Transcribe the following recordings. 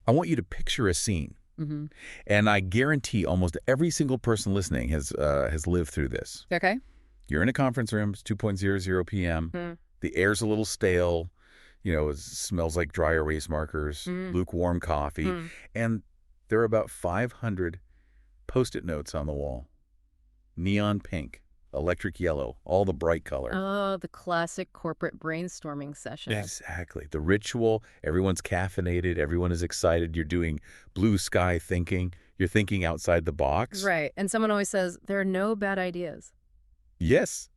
I want you to picture a scene. Mm-hmm. And I guarantee almost every single person listening has lived through this. Okay. You're in a conference room. It's 2:00 p.m. Mm. The air's a little stale. It smells like dry erase markers, Mm. lukewarm coffee. Mm. And there are about 500 Post-it notes on the wall. Neon pink, electric yellow, all the bright color. Oh, the classic corporate brainstorming session. Exactly. The ritual, everyone's caffeinated, everyone is excited. You're doing blue sky thinking. You're thinking outside the box. Right. And someone always says, there are no bad ideas. Yes.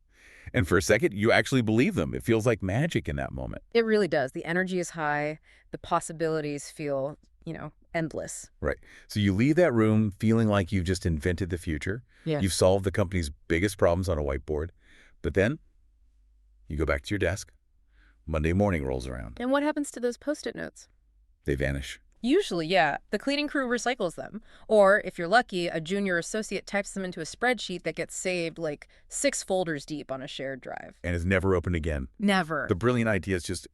And for a second, you actually believe them. It feels like magic in that moment. It really does. The energy is high. The possibilities feel, endless. Right. So you leave that room feeling like you've just invented the future. Yeah. You've solved the company's biggest problems on a whiteboard. But then you go back to your desk. Monday morning rolls around. And what happens to those Post-it notes? They vanish. Usually, yeah. The cleaning crew recycles them. Or, if you're lucky, a junior associate types them into a spreadsheet that gets saved like 6 folders deep on a shared drive. And is never opened again. Never. The brilliant ideas just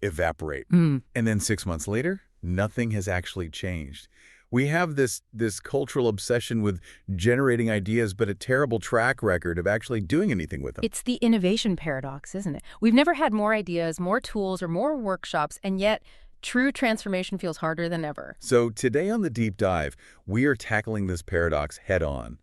evaporate. Mm. And then 6 months later, nothing has actually changed. We have this cultural obsession with generating ideas, but a terrible track record of actually doing anything with them. It's the innovation paradox, isn't it? We've never had more ideas, more tools, or more workshops, and yet true transformation feels harder than ever. So today on The Deep Dive, we are tackling this paradox head on.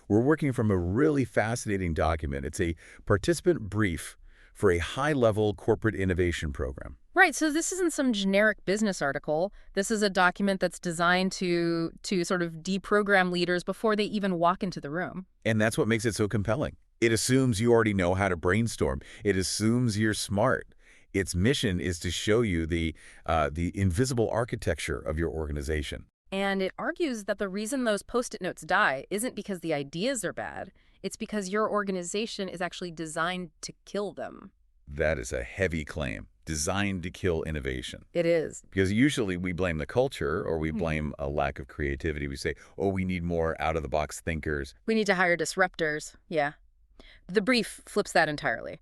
We're working from a really fascinating document. It's a participant brief for a high-level corporate innovation program. Right, so this isn't some generic business article. This is a document that's designed to sort of deprogram leaders before they even walk into the room. And that's what makes it so compelling. It assumes you already know how to brainstorm. It assumes you're smart. Its mission is to show you the invisible architecture of your organization. And it argues that the reason those Post-it notes die isn't because the ideas are bad. It's because your organization is actually designed to kill them. That is a heavy claim. Designed to kill innovation. It is. Because usually we blame the culture or we blame a lack of creativity. We say, oh, we need more out-of-the-box thinkers. We need to hire disruptors. Yeah. The brief flips that entirely.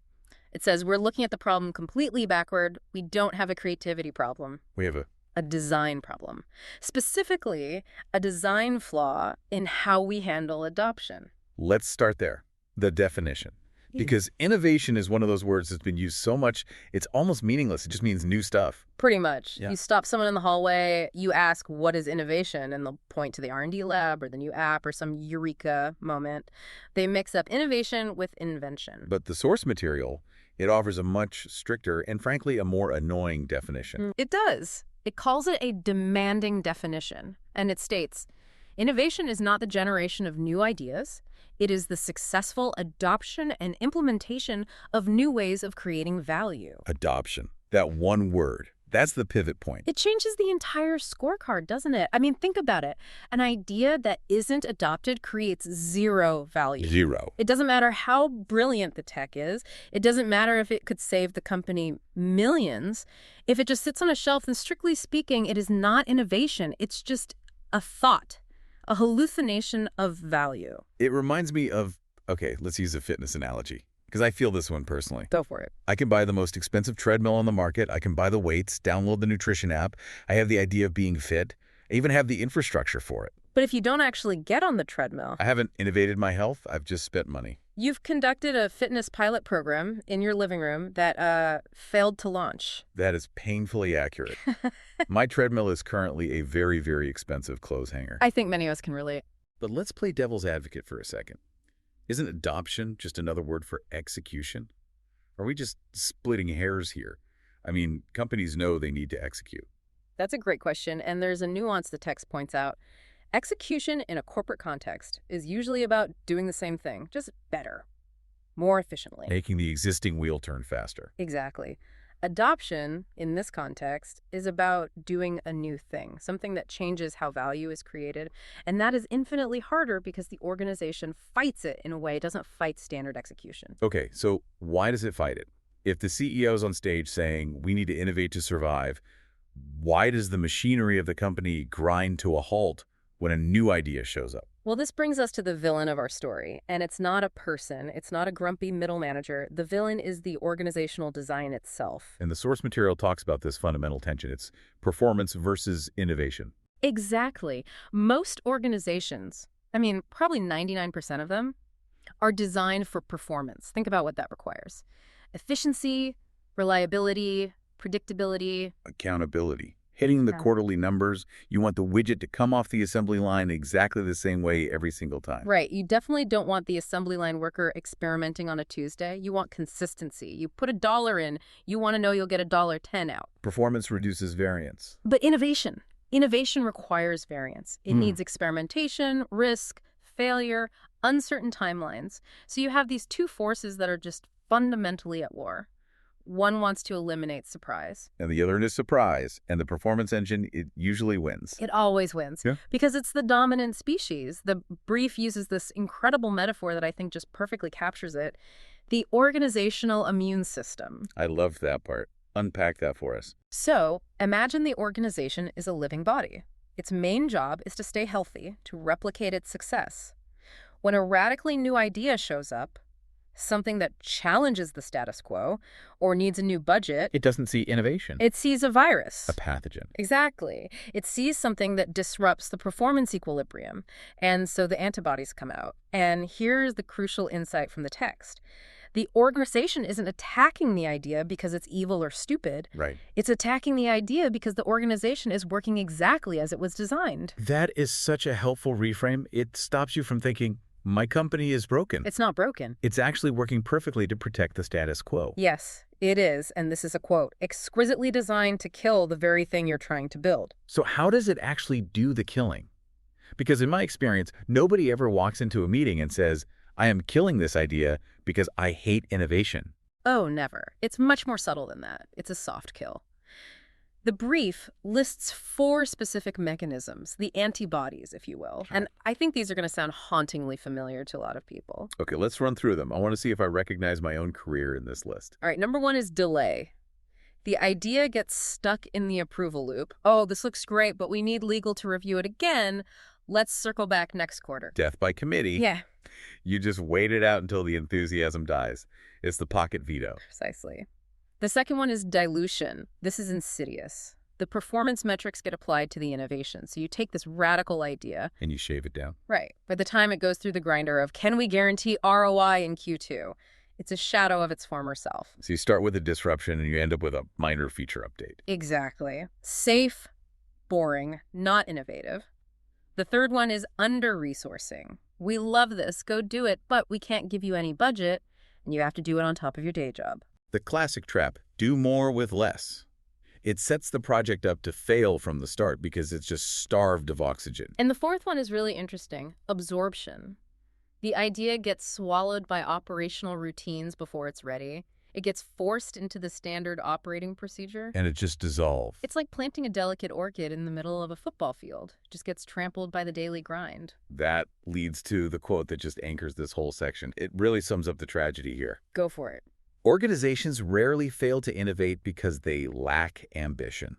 It says we're looking at the problem completely backward. We don't have a creativity problem. We have a design problem. Specifically, a design flaw in how we handle adoption. Let's start there. The definition. Because innovation is one of those words that's been used so much, it's almost meaningless. It just means new stuff. Pretty much. Yeah. You stop someone in the hallway, you ask, what is innovation? And they'll point to the R&D lab or the new app or some eureka moment. They mix up innovation with invention. But the source material, it offers a much stricter and, frankly, a more annoying definition. It does. It calls it a demanding definition. And it states, innovation is not the generation of new ideas. It is the successful adoption and implementation of new ways of creating value. Adoption. That one word. That's the pivot point. It changes the entire scorecard, doesn't it? I mean, think about it. An idea that isn't adopted creates zero value. Zero. It doesn't matter how brilliant the tech is. It doesn't matter if it could save the company millions. If it just sits on a shelf, then strictly speaking, it is not innovation. It's just a thought. A hallucination of value. It reminds me of, okay, let's use a fitness analogy, because I feel this one personally. Go for it. I can buy the most expensive treadmill on the market. I can buy the weights, download the nutrition app. I have the idea of being fit. I even have the infrastructure for it. But if you don't actually get on the treadmill... I haven't innovated my health. I've just spent money. You've conducted a fitness pilot program in your living room that failed to launch. That is painfully accurate. My treadmill is currently a very, very expensive clothes hanger. I think many of us can relate. But let's play devil's advocate for a second. Isn't adoption just another word for execution? Are we just splitting hairs here? I mean, companies know they need to execute. That's a great question, and there's a nuance the text points out. Execution in a corporate context is usually about doing the same thing, just better, more efficiently. Making the existing wheel turn faster. Exactly. Adoption, in this context, is about doing a new thing, something that changes how value is created, and that is infinitely harder because the organization fights it in a way it doesn't fight standard execution. Okay, so why does it fight it? If the CEO is on stage saying, we need to innovate to survive, why does the machinery of the company grind to a halt when a new idea shows up. Well, this brings us to the villain of our story, and it's not a person. It's not a grumpy middle manager. The villain is the organizational design itself. And the source material talks about this fundamental tension. It's performance versus innovation. Exactly. Most organizations, I mean, probably 99% of them, are designed for performance. Think about what that requires. Efficiency, reliability, predictability. Accountability. Hitting the Yeah. quarterly numbers, you want the widget to come off the assembly line exactly the same way every single time. Right. You definitely don't want the assembly line worker experimenting on a Tuesday. You want consistency. You put $1 in, you want to know you'll get $1.10 out. Performance reduces variance. But innovation requires variance. It needs experimentation, risk, failure, uncertain timelines. So you have these two forces that are just fundamentally at war. One wants to eliminate surprise. And the other is surprise. And the performance engine, it usually wins. It always wins. Yeah. Because it's the dominant species. The brief uses this incredible metaphor that I think just perfectly captures it. The organizational immune system. I loved that part. Unpack that for us. So, imagine the organization is a living body. Its main job is to stay healthy, to replicate its success. When a radically new idea shows up, something that challenges the status quo or needs a new budget, It doesn't see innovation. it sees a virus. A pathogen. Exactly. It sees something that disrupts the performance equilibrium, and so the antibodies come out. And here's the crucial insight from the text. The organization isn't attacking the idea because it's evil or stupid. Right. It's attacking the idea because the organization is working exactly as it was designed. That is such a helpful reframe. It stops you from thinking, my company is broken. It's not broken. It's actually working perfectly to protect the status quo. Yes, it is, and this is a quote, exquisitely designed to kill the very thing you're trying to build. So how does it actually do the killing? Because in my experience, nobody ever walks into a meeting and says, I am killing this idea because I hate innovation. Oh, never. It's much more subtle than that. It's a soft kill. The brief lists 4 specific mechanisms, the antibodies, if you will. And I think these are going to sound hauntingly familiar to a lot of people. Okay, let's run through them. I want to see if I recognize my own career in this list. All right, number 1 is delay. The idea gets stuck in the approval loop. Oh, this looks great, but we need legal to review it again. Let's circle back next quarter. Death by committee. Yeah, You just wait it out until the enthusiasm dies. It's the pocket veto. precisely. The second one is dilution. This is insidious. The performance metrics get applied to the innovation. So you take this radical idea. And you shave it down. Right. By the time it goes through the grinder of, can we guarantee ROI in Q2? It's a shadow of its former self. So you start with a disruption and you end up with a minor feature update. Exactly. Safe, boring, not innovative. The third one is under-resourcing. We love this, go do it, but we can't give you any budget, and you have to do it on top of your day job. The classic trap, do more with less. It sets the project up to fail from the start because it's just starved of oxygen. And the fourth one is really interesting, absorption. The idea gets swallowed by operational routines before it's ready. It gets forced into the standard operating procedure. And it just dissolves. It's like planting a delicate orchid in the middle of a football field. It just gets trampled by the daily grind. That leads to the quote that just anchors this whole section. It really sums up the tragedy here. Go for it. Organizations rarely fail to innovate because they lack ambition.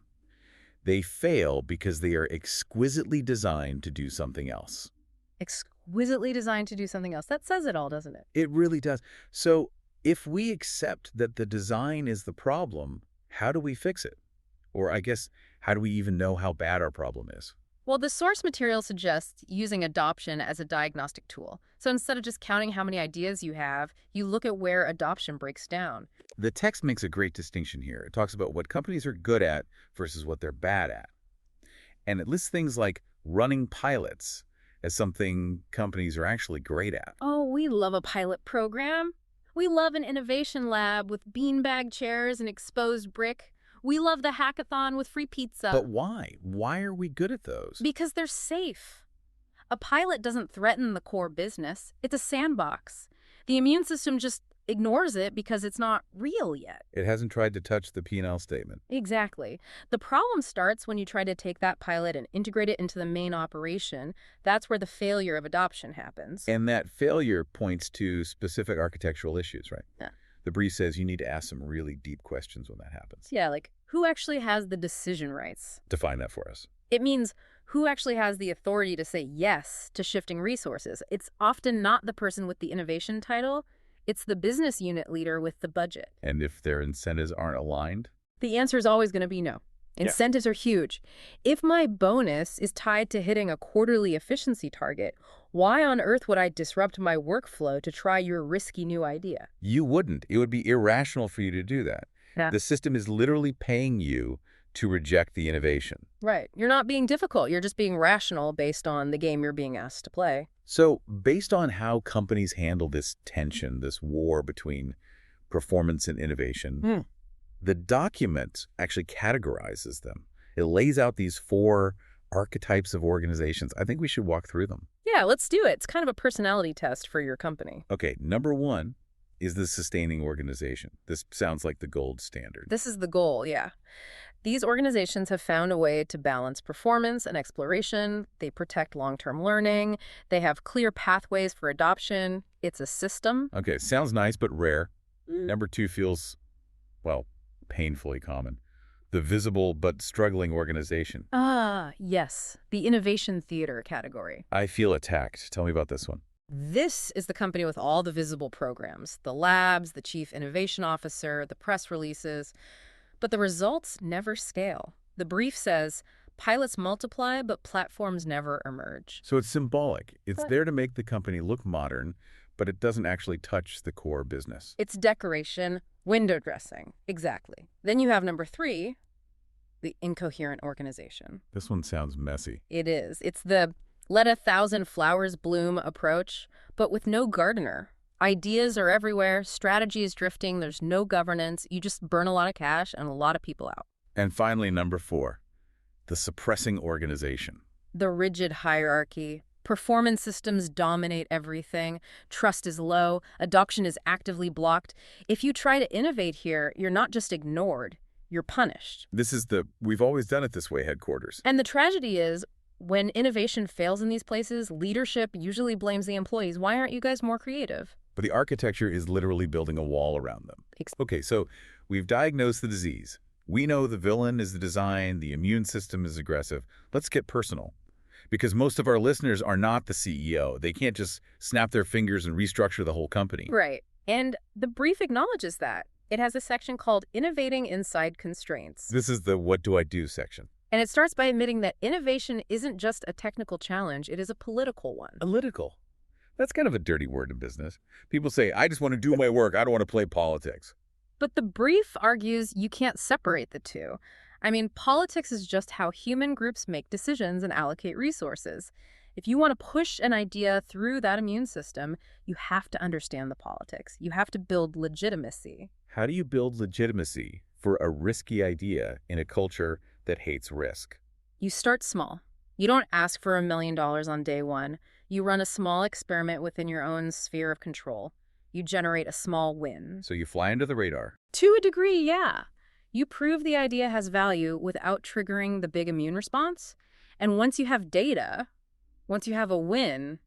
They fail because they are exquisitely designed to do something else. Exquisitely designed to do something else. That says it all, doesn't it? It really does. So if we accept that the design is the problem, how do we fix it? Or I guess, how do we even know how bad our problem is? Well, the source material suggests using adoption as a diagnostic tool. So instead of just counting how many ideas you have, you look at where adoption breaks down. The text makes a great distinction here. It talks about what companies are good at versus what they're bad at. And it lists things like running pilots as something companies are actually great at. Oh, we love a pilot program. We love an innovation lab with beanbag chairs and exposed brick. We love the hackathon with free pizza. But why? Why are we good at those? Because they're safe. A pilot doesn't threaten the core business. It's a sandbox. The immune system just ignores it because it's not real yet. It hasn't tried to touch the P&L statement. Exactly. The problem starts when you try to take that pilot and integrate it into the main operation. That's where the failure of adoption happens. And that failure points to specific architectural issues, right? Yeah. The brief says you need to ask some really deep questions when that happens. Yeah, like who actually has the decision rights? Define that for us. It means who actually has the authority to say yes to shifting resources. It's often not the person with the innovation title, it's the business unit leader with the budget. And if their incentives aren't aligned? The answer is always going to be no. Incentives are huge. If my bonus is tied to hitting a quarterly efficiency target, why on earth would I disrupt my workflow to try your risky new idea? You wouldn't. It would be irrational for you to do that. Yeah. The system is literally paying you to reject the innovation. Right. You're not being difficult. You're just being rational based on the game you're being asked to play. So based on how companies handle this tension, this war between performance and innovation, the document actually categorizes them. It lays out these 4 archetypes of organizations. I think we should walk through them. Yeah, let's do it. It's kind of a personality test for your company. Okay, number 1 is the sustaining organization. This sounds like the gold standard. This is the goal, yeah. These organizations have found a way to balance performance and exploration. They protect long-term learning. They have clear pathways for adoption. It's a system. Okay, sounds nice but rare. Number 2 feels, well, painfully common. The visible but struggling organization. Ah, yes, the innovation theater category. I feel attacked. Tell me about this one. This is the company with all the visible programs, the labs, the chief innovation officer, the press releases. But the results never scale. The brief says, pilots multiply, but platforms never emerge. So it's symbolic. It's there to make the company look modern, but it doesn't actually touch the core business. It's decoration, window dressing. Exactly. Then you have number 3, the incoherent organization. This one sounds messy. It is. It's the let 1,000 flowers bloom approach, but with no gardener. Ideas are everywhere, strategy is drifting, there's no governance, you just burn a lot of cash and a lot of people out. And finally, number 4, the suppressing organization. The rigid hierarchy. Performance systems dominate everything. Trust is low. Adoption is actively blocked. If you try to innovate here, you're not just ignored, you're punished. This is the we've always done it this way headquarters. And the tragedy is, when innovation fails in these places, leadership usually blames the employees. Why aren't you guys more creative? But the architecture is literally building a wall around them. Okay, so we've diagnosed the disease. We know the villain is the design, the immune system is aggressive. Let's get personal. Because most of our listeners are not the CEO. They can't just snap their fingers and restructure the whole company. Right. And the brief acknowledges that. It has a section called Innovating Inside Constraints. This is the what do I do section. And it starts by admitting that innovation isn't just a technical challenge, it is a political one. Political. That's kind of a dirty word in business. People say, I just want to do my work. I don't want to play politics. But the brief argues you can't separate the two. I mean, politics is just how human groups make decisions and allocate resources. If you want to push an idea through that immune system, you have to understand the politics. You have to build legitimacy. How do you build legitimacy for a risky idea in a culture that hates risk? You start small. You don't ask for $1 million on day one. You run a small experiment within your own sphere of control. You generate a small win. So you fly under the radar. To a degree, yeah. You prove the idea has value without triggering the big immune response. And once you have data, once you have a win,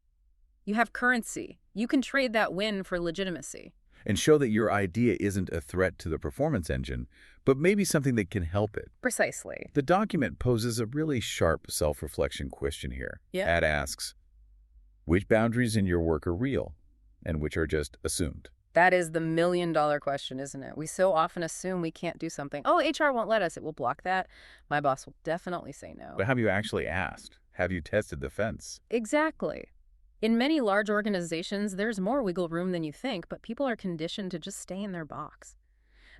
you have currency. You can trade that win for legitimacy. And show that your idea isn't a threat to the performance engine, but maybe something that can help it. Precisely. The document poses a really sharp self-reflection question here. Yeah. It asks, which boundaries in your work are real and which are just assumed? That is the $1 million question, isn't it? We so often assume we can't do something. Oh, HR won't let us. It will block that. My boss will definitely say no. But have you actually asked? Have you tested the fence? Exactly. In many large organizations, there's more wiggle room than you think, but people are conditioned to just stay in their box.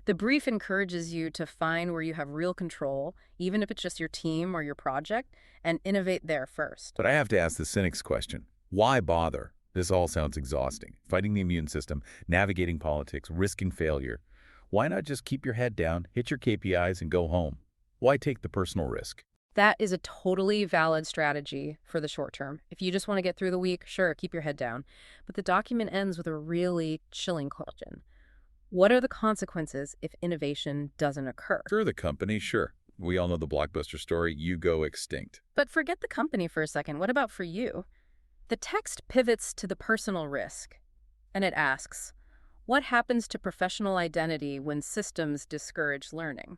The brief encourages you to find where you have real control, even if it's just your team or your project, and innovate there first. But I have to ask the cynic's question. Why bother? This all sounds exhausting. Fighting the immune system, navigating politics, risking failure. Why not just keep your head down, hit your KPIs, and go home? Why take the personal risk? That is a totally valid strategy for the short term. If you just want to get through the week, sure, keep your head down. But the document ends with a really chilling question. What are the consequences if innovation doesn't occur? For the company, sure. We all know the blockbuster story, you go extinct. But forget the company for a second. What about for you? The text pivots to the personal risk, and it asks, what happens to professional identity when systems discourage learning?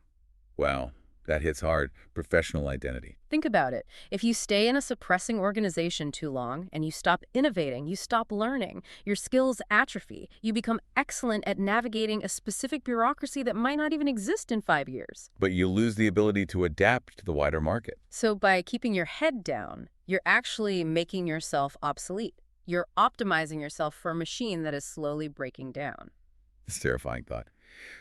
Wow, That hits hard. Professional identity. Think about it. If you stay in a suppressing organization too long and you stop innovating, you stop learning, your skills atrophy, you become excellent at navigating a specific bureaucracy that might not even exist in 5 years. But you lose the ability to adapt to the wider market. So by keeping your head down, you're actually making yourself obsolete. You're optimizing yourself for a machine that is slowly breaking down. It's a terrifying thought.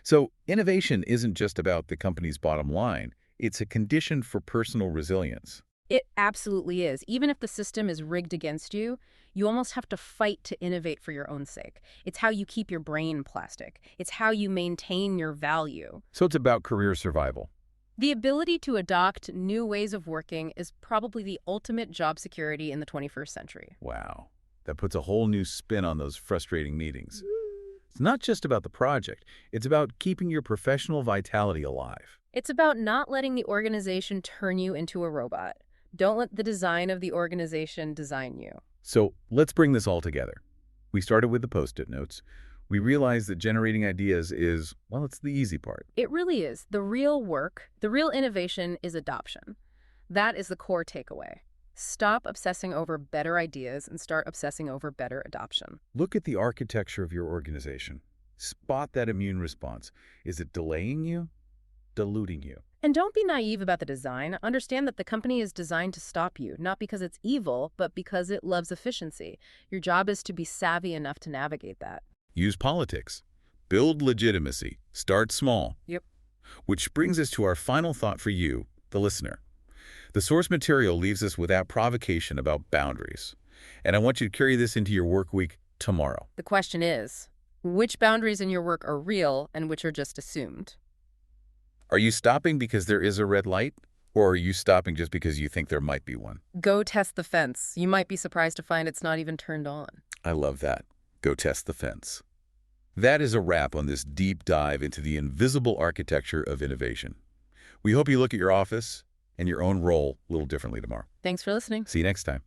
So innovation isn't just about the company's bottom line. It's a condition for personal resilience. It absolutely is. Even if the system is rigged against you, you almost have to fight to innovate for your own sake. It's how you keep your brain plastic. It's how you maintain your value. So it's about career survival. The ability to adopt new ways of working is probably the ultimate job security in the 21st century. Wow. That puts a whole new spin on those frustrating meetings. It's not just about the project. It's about keeping your professional vitality alive. It's about not letting the organization turn you into a robot. Don't let the design of the organization design you. So let's bring this all together. We started with the Post-it notes. We realized that generating ideas is, well, it's the easy part. It really is. The real work, the real innovation is adoption. That is the core takeaway. Stop obsessing over better ideas and start obsessing over better adoption. Look at the architecture of your organization. Spot that immune response. Is it delaying you? Diluting you? And don't be naive about the design. Understand that the company is designed to stop you, not because it's evil, but because it loves efficiency. Your job is to be savvy enough to navigate that. Use politics. Build legitimacy. Start small. Yep. Which brings us to our final thought for you, the listener. The source material leaves us without provocation about boundaries. And I want you to carry this into your work week tomorrow. The question is, which boundaries in your work are real and which are just assumed? Are you stopping because there is a red light? Or are you stopping just because you think there might be one? Go test the fence. You might be surprised to find it's not even turned on. I love that. Go test the fence. That is a wrap on this deep dive into the invisible architecture of innovation. We hope you look at your office and your own role a little differently tomorrow. Thanks for listening. See you next time.